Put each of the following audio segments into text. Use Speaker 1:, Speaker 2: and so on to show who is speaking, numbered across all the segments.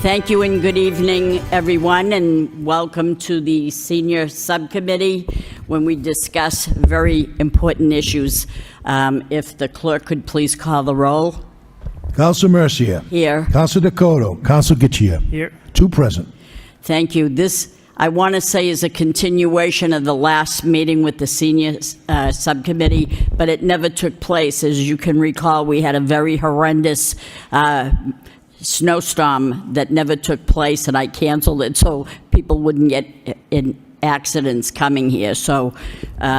Speaker 1: Thank you and good evening, everyone, and welcome to the Senior Subcommittee when we discuss very important issues. If the clerk could please call the roll.
Speaker 2: Council Mercier.
Speaker 1: Here.
Speaker 2: Council Dakota. Council Getchia.
Speaker 3: Here.
Speaker 2: Two present.
Speaker 1: Thank you. This, I want to say, is a continuation of the last meeting with the Senior Subcommittee, but it never took place. As you can recall, we had a very horrendous snowstorm that never took place, and I canceled it so people wouldn't get in accidents coming here. So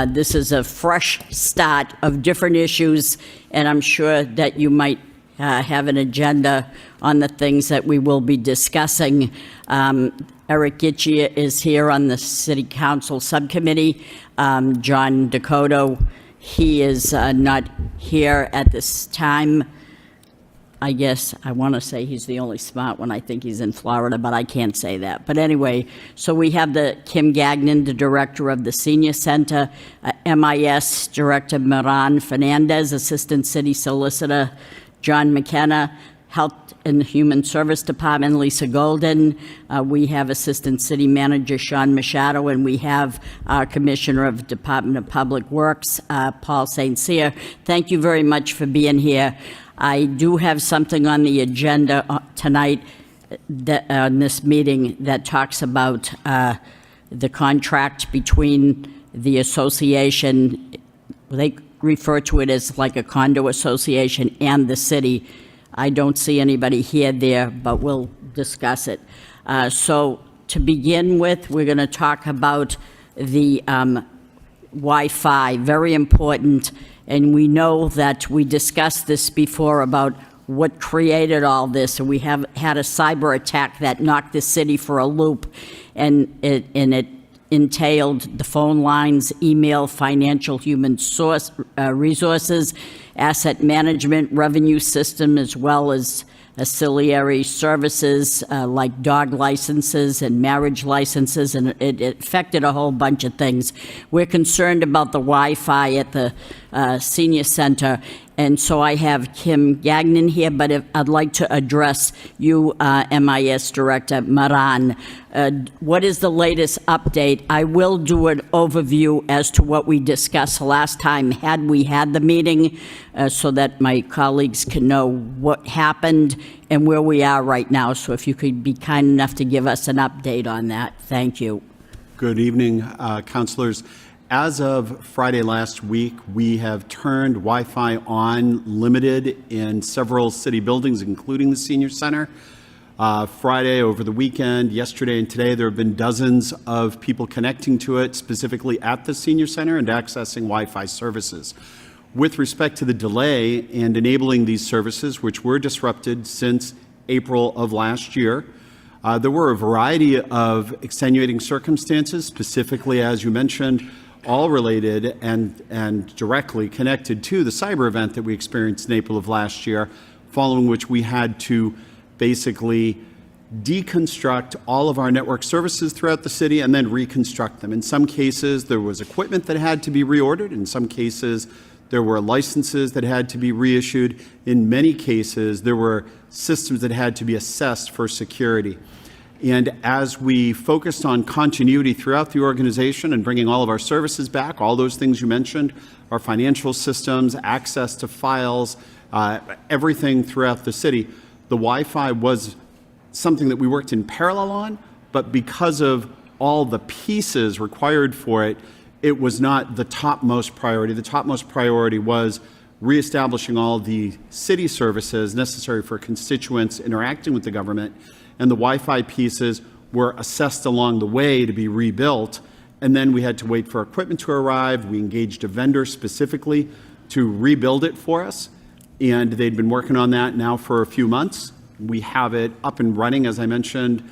Speaker 1: this is a fresh start of different issues, and I'm sure that you might have an agenda on the things that we will be discussing. Eric Getchia is here on the City Council Subcommittee. John Dakota, he is not here at this time. I guess I want to say he's the only smart one. I think he's in Florida, but I can't say that. But anyway, so we have Kim Gagnon, the director of the Senior Center, MIS Director Moran Fernandez, Assistant City Solicitor John McKenna, Health and Human Service Department Lisa Golden. We have Assistant City Manager Sean Machado, and we have our Commissioner of Department of Public Works, Paul St. Cyr. Thank you very much for being here. I do have something on the agenda tonight on this meeting that talks about the contract between the association, they refer to it as like a condo association, and the city. I don't see anybody here there, but we'll discuss it. So to begin with, we're going to talk about the Wi-Fi, very important. And we know that we discussed this before about what created all this. And we have had a cyber attack that knocked the city for a loop. And it entailed the phone lines, email, financial, human resources, asset management, revenue system, as well as ancillary services like dog licenses and marriage licenses, and it affected a whole bunch of things. We're concerned about the Wi-Fi at the Senior Center, and so I have Kim Gagnon here, but I'd like to address you, MIS Director Moran. What is the latest update? I will do an overview as to what we discussed last time, had we had the meeting, so that my colleagues can know what happened and where we are right now. So if you could be kind enough to give us an update on that. Thank you.
Speaker 4: Good evening, councilors. As of Friday last week, we have turned Wi-Fi on limited in several city buildings, including the Senior Center. Friday, over the weekend, yesterday and today, there have been dozens of people connecting to it, specifically at the Senior Center, and accessing Wi-Fi services. With respect to the delay and enabling these services, which were disrupted since April of last year, there were a variety of extenuating circumstances, specifically, as you mentioned, all related and directly connected to the cyber event that we experienced in April of last year, following which we had to basically deconstruct all of our network services throughout the city and then reconstruct them. In some cases, there was equipment that had to be reordered. In some cases, there were licenses that had to be reissued. In many cases, there were systems that had to be assessed for security. And as we focused on continuity throughout the organization and bringing all of our services back, all those things you mentioned, our financial systems, access to files, everything throughout the city, the Wi-Fi was something that we worked in parallel on, but because of all the pieces required for it, it was not the topmost priority. The topmost priority was reestablishing all the city services necessary for constituents interacting with the government, and the Wi-Fi pieces were assessed along the way to be rebuilt, and then we had to wait for equipment to arrive. We engaged a vendor specifically to rebuild it for us, and they'd been working on that now for a few months. We have it up and running, as I mentioned,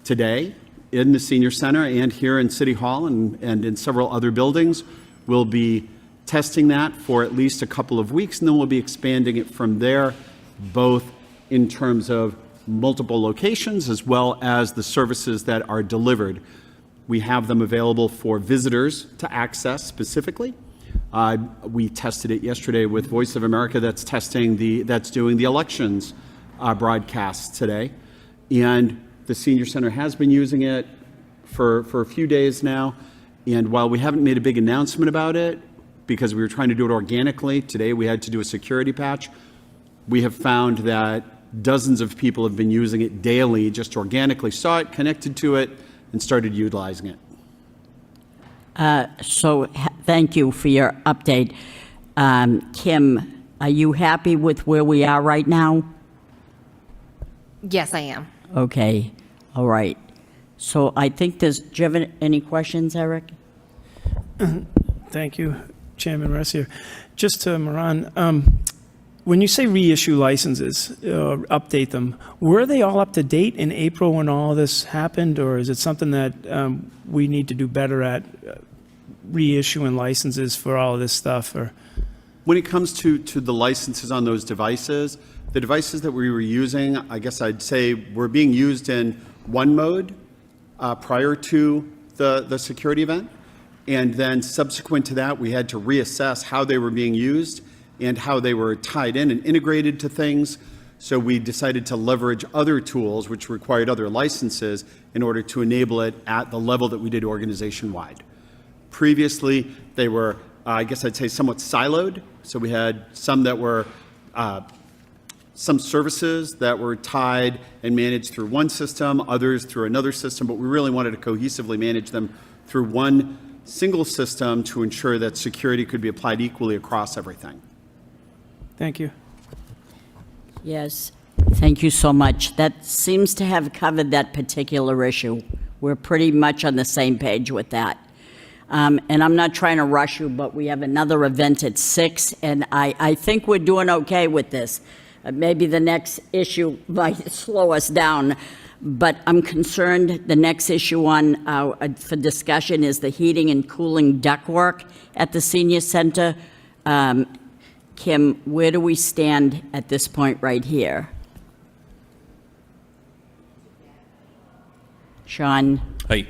Speaker 4: today in the Senior Center and here in City Hall and in several other buildings. We'll be testing that for at least a couple of weeks, and then we'll be expanding it from there, both in terms of multiple locations as well as the services that are delivered. We have them available for visitors to access specifically. We tested it yesterday with Voice of America that's doing the elections broadcasts today. And the senior center has been using it for a few days now. And while we haven't made a big announcement about it, because we were trying to do it organically, today we had to do a security patch, we have found that dozens of people have been using it daily, just organically saw it, connected to it, and started utilizing it.
Speaker 1: Thank you for your update. Kim, are you happy with where we are right now?
Speaker 3: Yes, I am.
Speaker 1: Okay, all right. So I think do you have any questions, Eric?
Speaker 5: Thank you, Chairman Mercier. Just to Moran, when you say reissue licenses, update them, were they all up to date in April when all this happened, or is it something that we need to do better at, reissuing licenses for all of this stuff? Or
Speaker 4: When it comes to the licenses on those devices, the devices that we were using, I guess I'd say were being used in one mode prior to the security event. And then subsequent to that, we had to reassess how they were being used and how they were tied in and integrated to things. So we decided to leverage other tools, which required other licenses, in order to enable it at the level that we did organization-wide. Previously, they were, I guess I'd say, somewhat siloed. So we had some that were, some services that were tied and managed through one system, others through another system, but we really wanted to cohesively manage them through one single system to ensure that security could be applied equally across everything.
Speaker 5: thank you.
Speaker 1: Yes, thank you so much. That seems to have covered that particular issue. We're pretty much on the same page with that. And I'm not trying to rush you, but we have another event at 6, and I think we're doing okay with this. Maybe the next issue might slow us down, but I'm concerned the next issue on for discussion is the heating and cooling ductwork at the senior center. Kim, where do we stand at this point right here? Sean?
Speaker 6: Hi.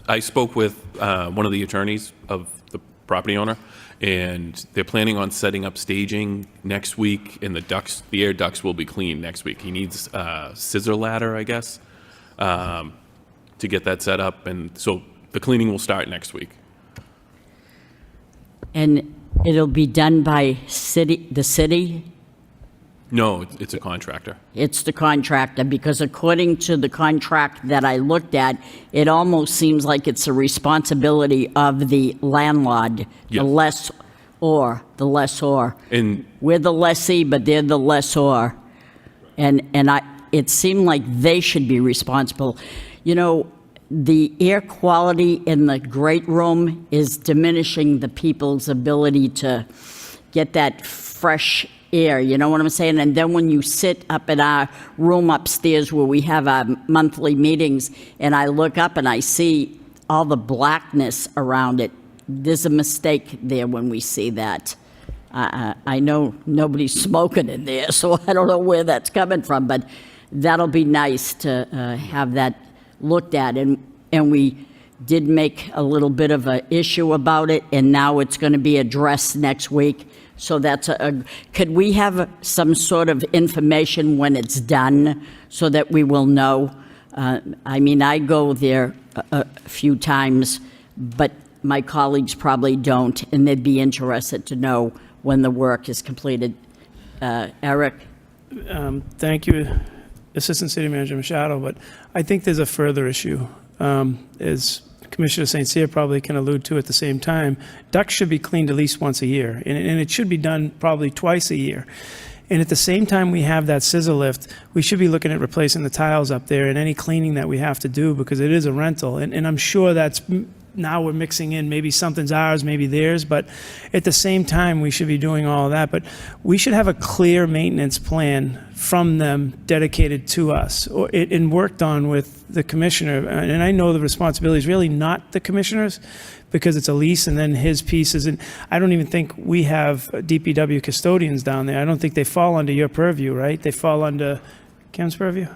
Speaker 6: I spoke with one of the attorneys of the property owner, and they're planning on setting up staging next week, and the air ducts will be cleaned next week. He needs a scissor ladder, I guess, to get that set up, and so the cleaning will start next week.
Speaker 1: And it'll be done by the city?
Speaker 6: No, it's a contractor.
Speaker 1: It's the contractor, because according to the contract that I looked at, it almost seems like it's a responsibility of the landlord,
Speaker 6: Yes.
Speaker 1: the lessor.
Speaker 6: And
Speaker 1: We're the lessee, but they're the lessor. And it seemed like they should be responsible. You know, the air quality in the great room is diminishing the people's ability to get that fresh air, you know what I'm saying? And then when you sit up in our room upstairs where we have our monthly meetings, and I look up and I see all the blackness around it, there's a mistake there when we see that. I know nobody's smoking in there, so I don't know where that's coming from, but that'll be nice to have that looked at. And we did make a little bit of an issue about it, and now it's going to be addressed next week. So that's could we have some sort of information when it's done so that we will know? I mean, I go there a few times, but my colleagues probably don't, and they'd be interested to know when the work is completed. Eric?
Speaker 5: Thank you, Assistant City Manager Machado, but I think there's a further issue. As Commissioner St. Cyr probably can allude to at the same time, ducts should be cleaned at least once a year, and it should be done probably twice a year. And at the same time we have that scissor lift, we should be looking at replacing the tiles up there and any cleaning that we have to do, because it is a rental. And I'm sure that's, now we're mixing in, maybe something's ours, maybe theirs, but at the same time, we should be doing all of that. But we should have a clear maintenance plan from them dedicated to us, and worked on with the commissioner. And I know the responsibility is really not the commissioner's, because it's a lease and then his pieces. And I don't even think we have DPW custodians down there. I don't think they fall under your purview, right? They fall under Kim's purview?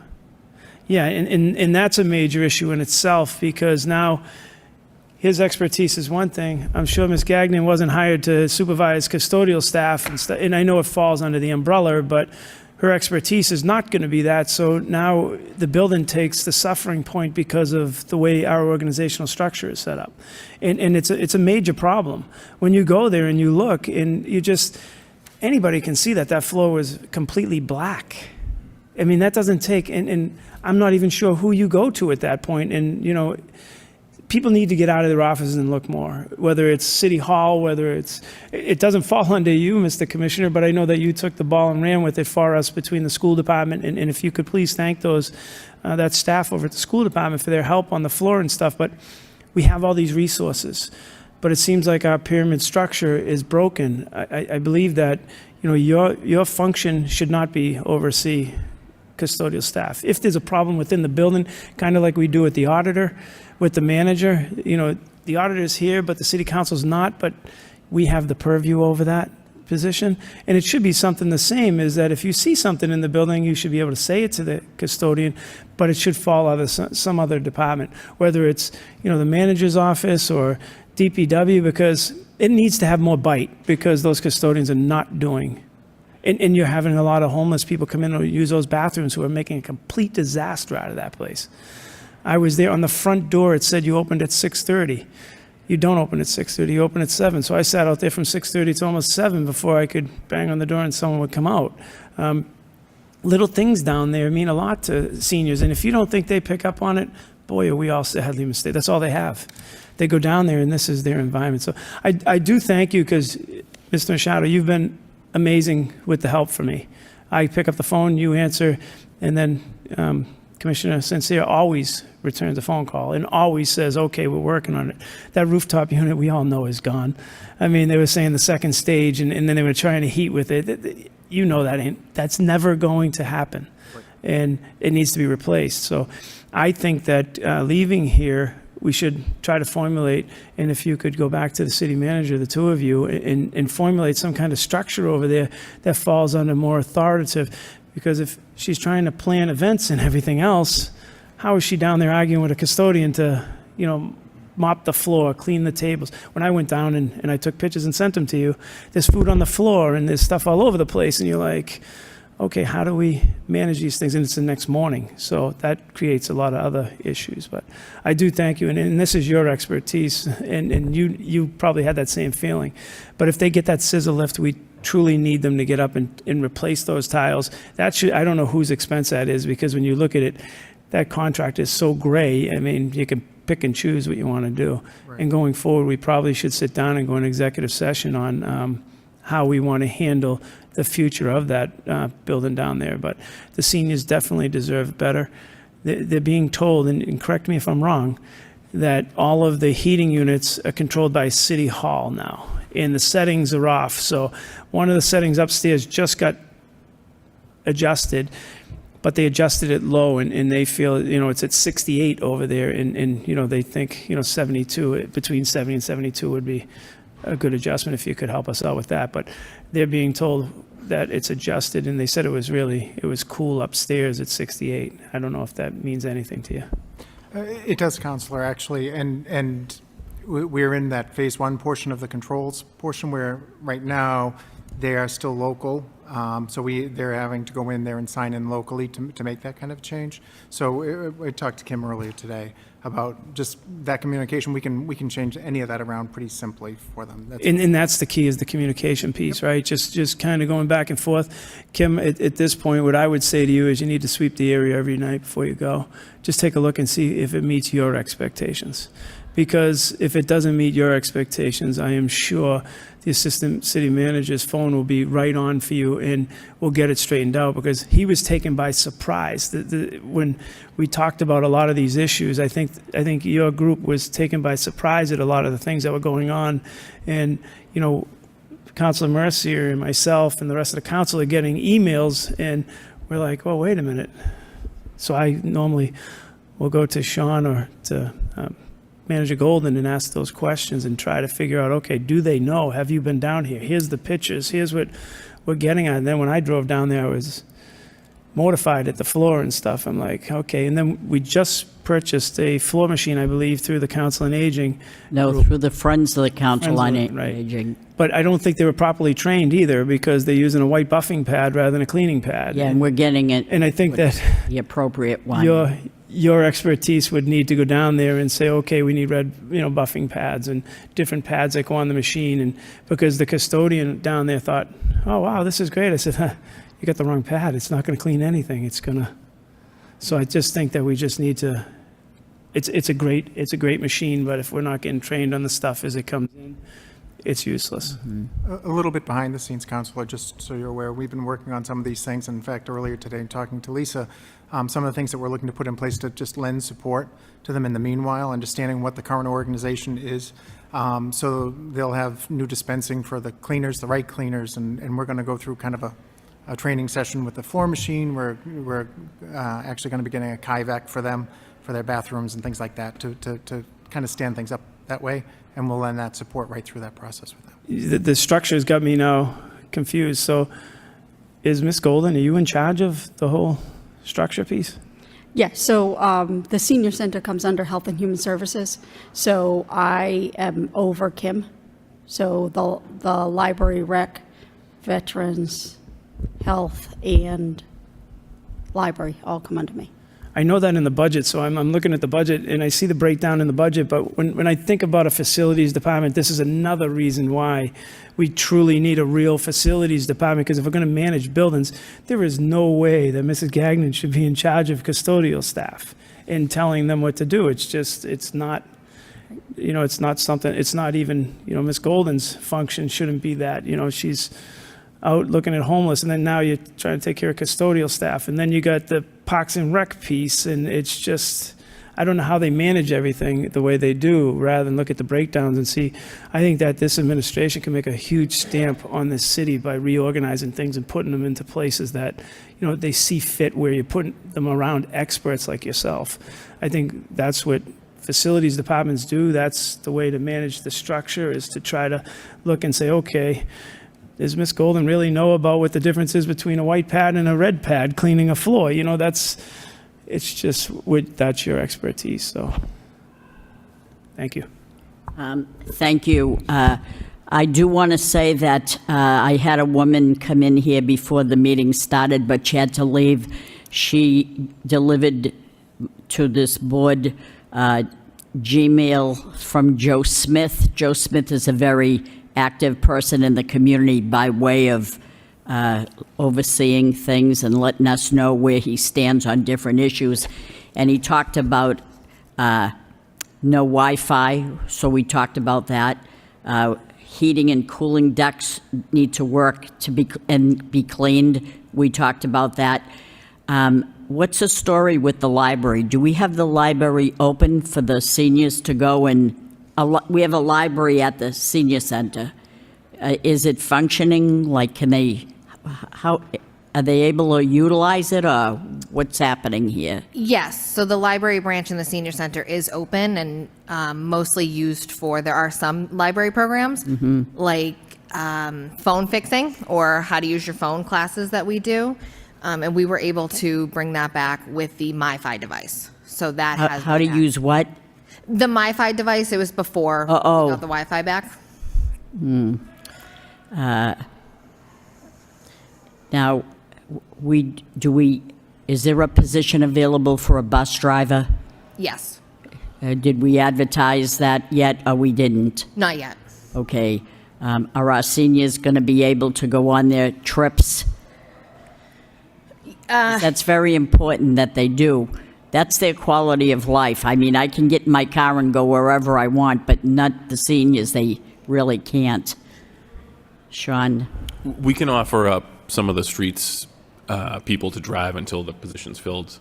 Speaker 5: Yeah, and that's a major issue in itself, because now his expertise is one thing. I'm sure Ms. Gagnon wasn't hired to supervise custodial staff and stuff, and I know it falls under the umbrella, but her expertise is not going to be that. So now the building takes the suffering point because of the way our organizational structure is set up. And it's a major problem. When you go there and you look and anybody can see that floor was completely black. I mean, that doesn't take, and I'm not even sure who you go to at that point. And, people need to get out of their offices and look more, whether it's City Hall, it doesn't fall under you, Mr. Commissioner, but I know that you took the ball and ran with it for us between the school department, and if you could please thank that staff over at the school department for their help on the floor and stuff, but we have all these resources. But it seems like our pyramid structure is broken. I believe that, your function should not be oversee custodial staff. If there's a problem within the building, kind of like we do with the auditor, with the manager, the auditor's here, but the city council's not, but we have the purview over that position. And it should be something the same, is that if you see something in the building, you should be able to say it to the custodian, but it should fall under some other department, whether it's, the manager's office or DPW, because it needs to have more bite, because those custodians are not doing. And you're having a lot of homeless people come in and use those bathrooms who are making a complete disaster out of that place. I was there on the front door. It said you opened at 6:30. You don't open at 6:30. You open at 7. So I sat out there from 6:30 to almost 7 before I could bang on the door and someone would come out. Little things down there mean a lot to seniors. And if you don't think they pick up on it, boy, are we all sadly mistaken. That's all they have. They go down there and this is their environment. So I do thank you, because, Mr. Machado, you've been amazing with the help for me. I pick up the phone, you answer, and then Commissioner Sincere always returns a phone call and always says, okay, we're working on it. That rooftop unit we all know is gone. I mean, they were saying the second stage, and then they were trying to heat with it. That's never going to happen. Right. And it needs to be replaced. So I think that leaving here, we should try to formulate, and if you could go back to the city manager, the two of you, and formulate some kind of structure over there that falls under more authoritative, because if she's trying to plan events and everything else, how is she down there arguing with a custodian to, mop the floor, clean the tables? When I went down and I took pictures and sent them to you, there's food on the floor and there's stuff all over the place, and you're like, okay, how do we manage these things? And it's the next morning. So that creates a lot of other issues. But I do thank you, and this is your expertise, and you probably had that same feeling. But if they get that scissor lift, we truly need them to get up and replace those tiles. I don't know whose expense that is, because when you look at it, that contract is so gray. I mean, you can pick and choose what you want to do. Right. And going forward, we probably should sit down and go in executive session on how we want to handle the future of that building down there. But the seniors definitely deserve better. They're being told, and correct me if I'm wrong, that all of the heating units are controlled by City Hall now, and the settings are off. So one of the settings upstairs just got adjusted, but they adjusted it low, and they feel, it's at 68 over there, and they think, 72, between 70 and 72 would be a good adjustment if you could help us out with that. But they're being told that it's adjusted, and they said it was cool upstairs at 68. I don't know if that means anything to you.
Speaker 3: It does, Counselor, actually, and we're in that phase one portion of the controls portion where right now they are still local. So they're having to go in there and sign in locally to make that kind of change. So I talked to Kim earlier today about just that communication. We can change any of that around pretty simply for them.
Speaker 5: And that's the key, is the communication piece, right? Just kind of going back and forth. Kim, at this point, what I would say to you is you need to sweep the area every night before you go. Just take a look and see if it meets your expectations. Because if it doesn't meet your expectations, I am sure the assistant city manager's phone will be right on for you, and we'll get it straightened out, because he was taken by surprise. When we talked about a lot of these issues, I think your group was taken by surprise at a lot of the things that were going on. And, Councilor Mercier and myself and the rest of the council are getting emails, and we're like, well, wait a minute. So I normally will go to Sean or to Manager Golden and ask those questions and try to figure out, okay, do they know? Have you been down here? Here's the pictures. Here's what we're getting at. And then when I drove down there, mortified at the floor and stuff. I'm like, okay. And then we just purchased a floor machine, I believe, through the Council on Aging.
Speaker 1: No, through the Friends of the Council on
Speaker 5: Friends of it, right.
Speaker 1: Aging.
Speaker 5: But I don't think they were properly trained either, because they're using a white buffing pad rather than a cleaning pad.
Speaker 1: Yeah, and we're getting it.
Speaker 5: And I think that
Speaker 1: The appropriate one.
Speaker 5: your expertise would need to go down there and say, okay, we need red, buffing pads and different pads that go on the machine. And because the custodian down there thought, oh, wow, this is great. I said, you got the wrong pad. It's not going to clean anything. It's going to. So I just think that we just need to, it's a great machine, but if we're not getting trained on the stuff as it comes in, it's useless.
Speaker 3: A little bit behind the scenes, Counselor, just so you're aware, we've been working on some of these things. In fact, earlier today, talking to Lisa, some of the things that we're looking to put in place to just lend support to them in the meanwhile, understanding what the current organization is. So they'll have new dispensing for the cleaners, the right cleaners, and we're going to go through kind of a training session with the floor machine. We're actually going to be getting a Kivec for them, for their bathrooms and things like that, to kind of stand things up that way, and we'll lend that support right through that process with them.
Speaker 5: The structure's got me now confused. So is Ms. Golden, are you in charge of the whole structure piece?
Speaker 7: Yeah, so the senior center comes under Health and Human Services. So I am over Kim. So the library, rec, veterans, health, and library all come under me.
Speaker 5: I know that in the budget, so I'm looking at the budget and I see the breakdown in the budget, but when I think about a facilities department, this is another reason why we truly need a real facilities department, because if we're going to manage buildings, there is no way that Mrs. Gagnon should be in charge of custodial staff and telling them what to do. It's just, it's not, it's not something, it's not even, Ms. Golden's function shouldn't be that, she's out looking at homeless, and then now you're trying to take care of custodial staff, and then you got the Parks and Rec piece, and it's just, I don't know how they manage everything the way they do, rather than look at the breakdowns and see. I think that this administration can make a huge stamp on this city by reorganizing things and putting them into places that, they see fit, where you put them around experts like yourself. I think that's what facilities departments do. That's the way to manage the structure, is to try to look and say, okay, does Ms. Golden really know about what the difference is between a white pad and a red pad cleaning a floor? That's your expertise, so thank you.
Speaker 1: Thank you. I do want to say that I had a woman come in here before the meeting started, but she had to leave. She delivered to this board Gmail from Joe Smith. Joe Smith is a very active person in the community by way of overseeing things and letting us know where he stands on different issues. And he talked about no Wi-Fi, so we talked about that. Heating and cooling ducts need to work to be cleaned. We talked about that. What's the story with the library? Do we have the library open for the seniors to go and? We have a library at the senior center. Is it functioning? Like, how are they able to utilize it, or what's happening here?
Speaker 8: Yes, so the library branch in the senior center is open and mostly used for, there are some library programs like phone fixing or how to use your phone classes that we do. And we were able to bring that back with the MiFi device. So that has
Speaker 1: how to use what?
Speaker 8: The MiFi device. It was before we got the Wi-Fi back.
Speaker 1: Now, is there a position available for a bus driver?
Speaker 8: Yes.
Speaker 1: Did we advertise that yet, or we didn't?
Speaker 8: Not yet.
Speaker 1: Okay. Are our seniors going to be able to go on their trips? That's very important that they do. That's their quality of life. I mean, I can get in my car and go wherever I want, but not the seniors. They really can't. Sean?
Speaker 6: We can offer up some of the streets people to drive until the position's filled.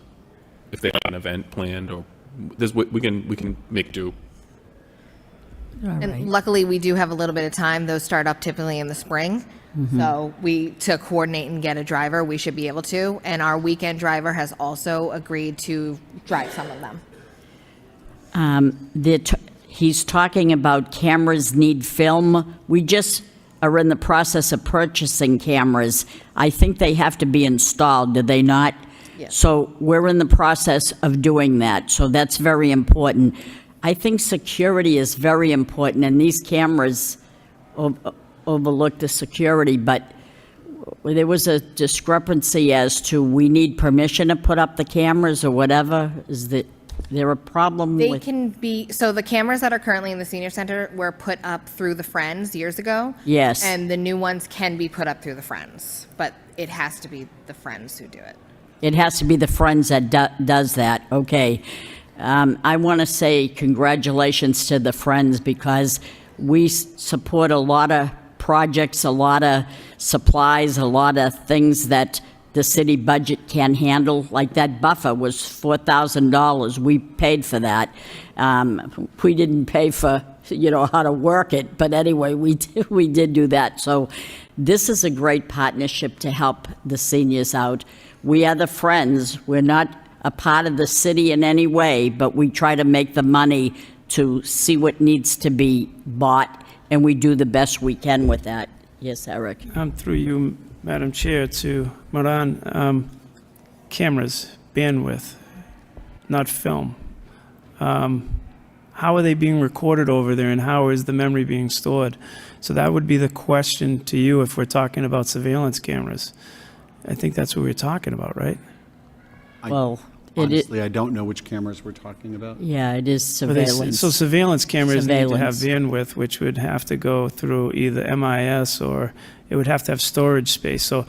Speaker 6: If they have an event planned, or we can make do.
Speaker 8: And luckily, we do have a little bit of time. Those start up typically in the spring. So to coordinate and get a driver, we should be able to. And our weekend driver has also agreed to drive some of them.
Speaker 1: He's talking about cameras need film. We just are in the process of purchasing cameras. I think they have to be installed, do they not?
Speaker 8: Yes.
Speaker 1: So we're in the process of doing that, so that's very important. I think security is very important, and these cameras overlook the security, but there was a discrepancy as to we need permission to put up the cameras or whatever. Is there a problem
Speaker 8: They
Speaker 1: with?
Speaker 8: can be, so the cameras that are currently in the senior center were put up through the Friends years ago.
Speaker 1: Yes.
Speaker 8: And the new ones can be put up through the Friends, but it has to be the Friends who do it.
Speaker 1: It has to be the Friends that does that, okay. I want to say congratulations to the Friends, because we support a lot of projects, a lot of supplies, a lot of things that the city budget can handle. Like that buffer was $4,000. We paid for that. We didn't pay for, how to work it, but anyway, we did do that. So this is a great partnership to help the seniors out. We are the Friends. We're not a part of the city in any way, but we try to make the money to see what needs to be bought, and we do the best we can with that. Yes, Eric?
Speaker 5: Through you, Madam Chair, to Moran, cameras, bandwidth, not film. How are they being recorded over there, and how is the memory being stored? So that would be the question to you if we're talking about surveillance cameras. I think that's what we're talking about, right?
Speaker 1: Well,
Speaker 4: Honestly, I don't know which cameras we're talking about.
Speaker 1: yeah, it is surveillance.
Speaker 5: So surveillance cameras need to have
Speaker 1: Surveillance.
Speaker 5: bandwidth, which would have to go through either MIS or it would have to have storage space. So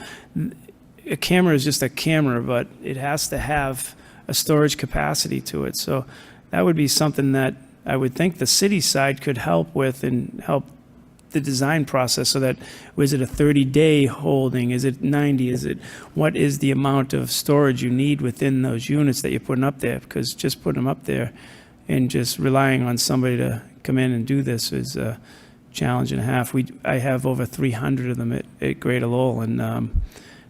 Speaker 5: a camera is just a camera, but it has to have a storage capacity to it. So that would be something that I would think the city side could help with and help the design process, so that, was it a 30-day holding? Is it 90? What is the amount of storage you need within those units that you're putting up there? Because just putting them up there and just relying on somebody to come in and do this is a challenge and a half. I have over 300 of them at Greater Lowell, and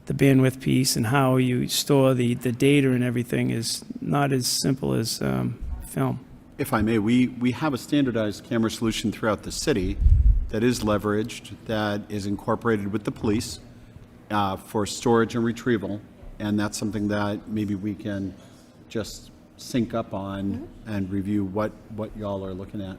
Speaker 5: the bandwidth piece and how you store the data and everything is not as simple as film.
Speaker 4: If I may, we have a standardized camera solution throughout the city that is leveraged, that is incorporated with the police for storage and retrieval, and that's something that maybe we can just sync up on and review what y'all are looking at.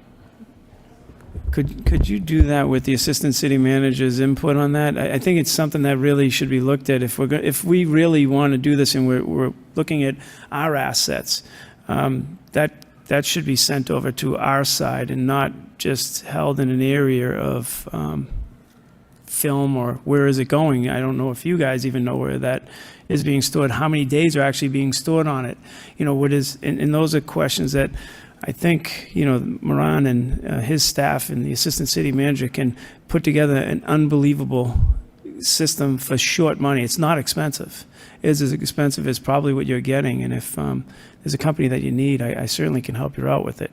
Speaker 5: Could you do that with the assistant city manager's input on that? I think it's something that really should be looked at if we really want to do this and we're looking at our assets. That should be sent over to our side and not just held in an area of film, or where is it going? I don't know if you guys even know where that is being stored, how many days are actually being stored on it. And those are questions that I think, Moran and his staff and the assistant city manager can put together an unbelievable system for short money. It's not expensive. It's as expensive as probably what you're getting. And if there's a company that you need, I certainly can help you out with it.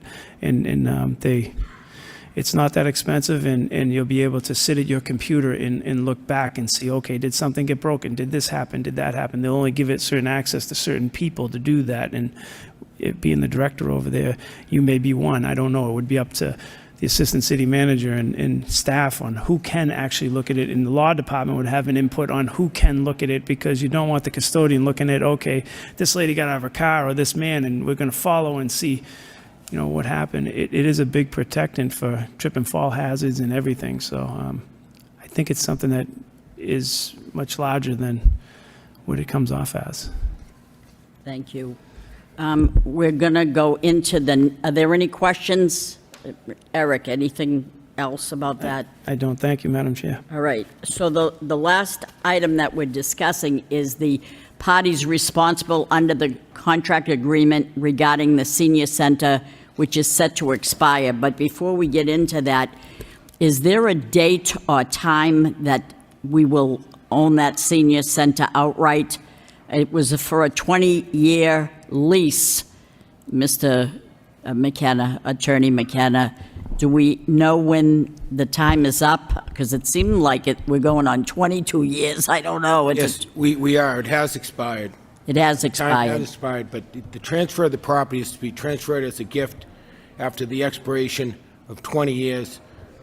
Speaker 5: It's not that expensive, and you'll be able to sit at your computer and look back and see, okay, did something get broken? Did this happen? Did that happen? They'll only give it certain access to certain people to do that. And it being the director over there, you may be one. I don't know. It would be up to the assistant city manager and staff on who can actually look at it. And the law department would have an input on who can look at it, because you don't want the custodian looking at, okay, this lady got out of her car, or this man, and we're going to follow and see, what happened. It is a big protectant for trip and fall hazards and everything. So I think it's something that is much larger than what it comes off as.
Speaker 1: Thank you. We're going to go into are there any questions? Eric, anything else about that?
Speaker 5: I don't. Thank you, Madam Chair.
Speaker 1: All right, so the last item that we're discussing is the parties responsible under the contract agreement regarding the senior center, which is set to expire. But before we get into that, is there a date or time that we will own that senior center outright? It was for a 20-year lease, Mr. McKenna, Attorney McKenna. Do we know when the time is up? Because it seemed like we're going on 22 years. I don't know.
Speaker 9: Yes, we are. It has expired.
Speaker 1: It has
Speaker 9: Time
Speaker 1: expired.
Speaker 9: has expired, but the transfer of the property is to be transferred as a gift after the expiration of 20 years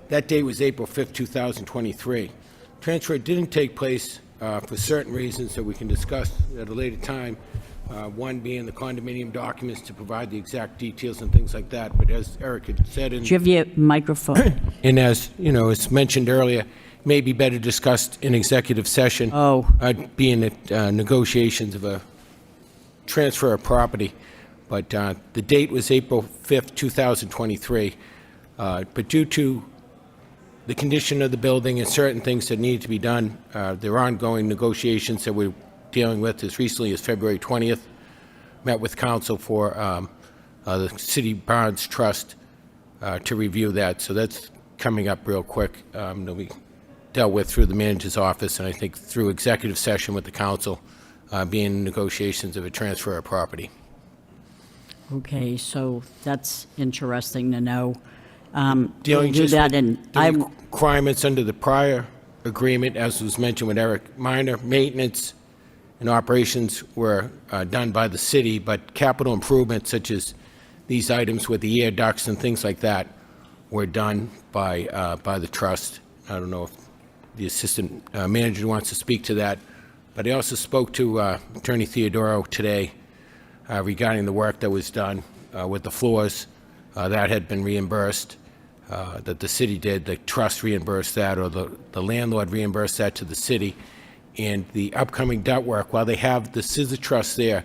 Speaker 9: That date was April 5th, 2023. Transfer didn't take place for certain reasons that we can discuss at a later time, one being the condominium documents to provide the exact details and things like that. But as Eric had said,
Speaker 1: Do you have your microphone?
Speaker 9: and as you know, as mentioned earlier, may be better discussed in executive session.
Speaker 1: Oh.
Speaker 9: Being at negotiations of a transfer of property. But the date was April 5th, 2023. But due to the condition of the building and certain things that need to be done, there are ongoing negotiations that we're dealing with as recently as February 20th. Met with counsel for the City Barns Trust to review that. So that's coming up real quick. It'll be dealt with through the manager's office, and I think through executive session with the council, being negotiations of a transfer of property.
Speaker 1: Okay, so that's interesting to know. We'll
Speaker 9: Dealing
Speaker 1: do
Speaker 9: just
Speaker 1: that,
Speaker 9: with
Speaker 1: and
Speaker 9: the requirements under the prior agreement, as was mentioned with Eric, minor maintenance and operations were done by the city, but capital improvements such as these items with the air ducts and things like that were done by the trust. I don't know if the assistant manager wants to speak to that, but I also spoke to Attorney Theodoro today regarding the work that was done with the floors that had been reimbursed, that the city did, the trust reimbursed that, or the landlord reimbursed that to the city. And the upcoming ductwork, while they have the scissor truss there,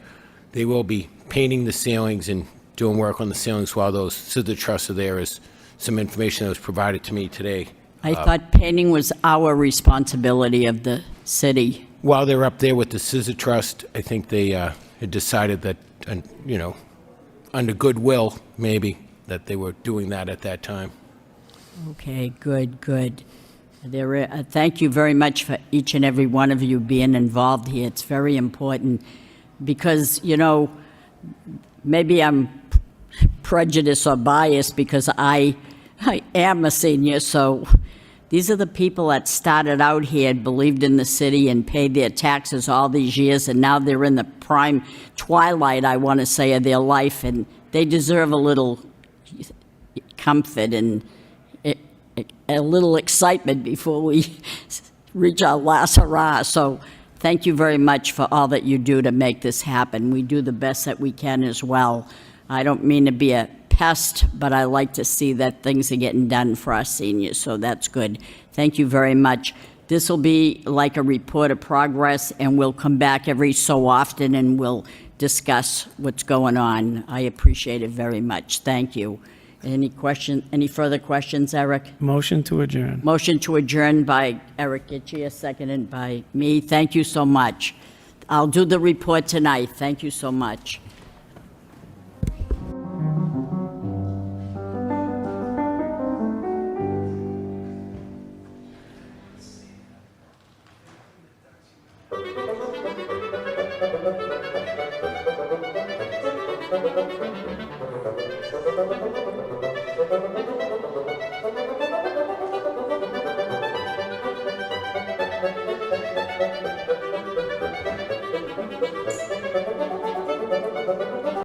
Speaker 9: they will be painting the ceilings and doing work on the ceilings while those scissor truss are there, is some information that was provided to me today.
Speaker 1: I thought painting was our responsibility of the city.
Speaker 9: While they're up there with the scissor trust, I think they had decided that, under goodwill, maybe, that they were doing that at that time.
Speaker 1: Okay, good. Thank you very much for each and every one of you being involved here. It's very important because, maybe I'm prejudiced or biased because I am a senior, so these are the people that started out here, believed in the city, and paid their taxes all these years, and now they're in the prime twilight, I want to say, of their life, and they deserve a little comfort and a little excitement before we reach our last hurrah. So thank you very much for all that you do to make this happen. We do the best that we can as well. I don't mean to be a pest, but I like to see that things are getting done for our seniors, so that's good. Thank you very much. This will be like a report of progress, and we'll come back every so often and we'll discuss what's going on. I appreciate it very much. Thank you. Any further questions, Eric?
Speaker 5: Motion to adjourn.
Speaker 1: Motion to adjourn by Eric Gitchia, seconded by me. Thank you so much. I'll do the report tonight. Thank you so much.
Speaker 10: Thank you.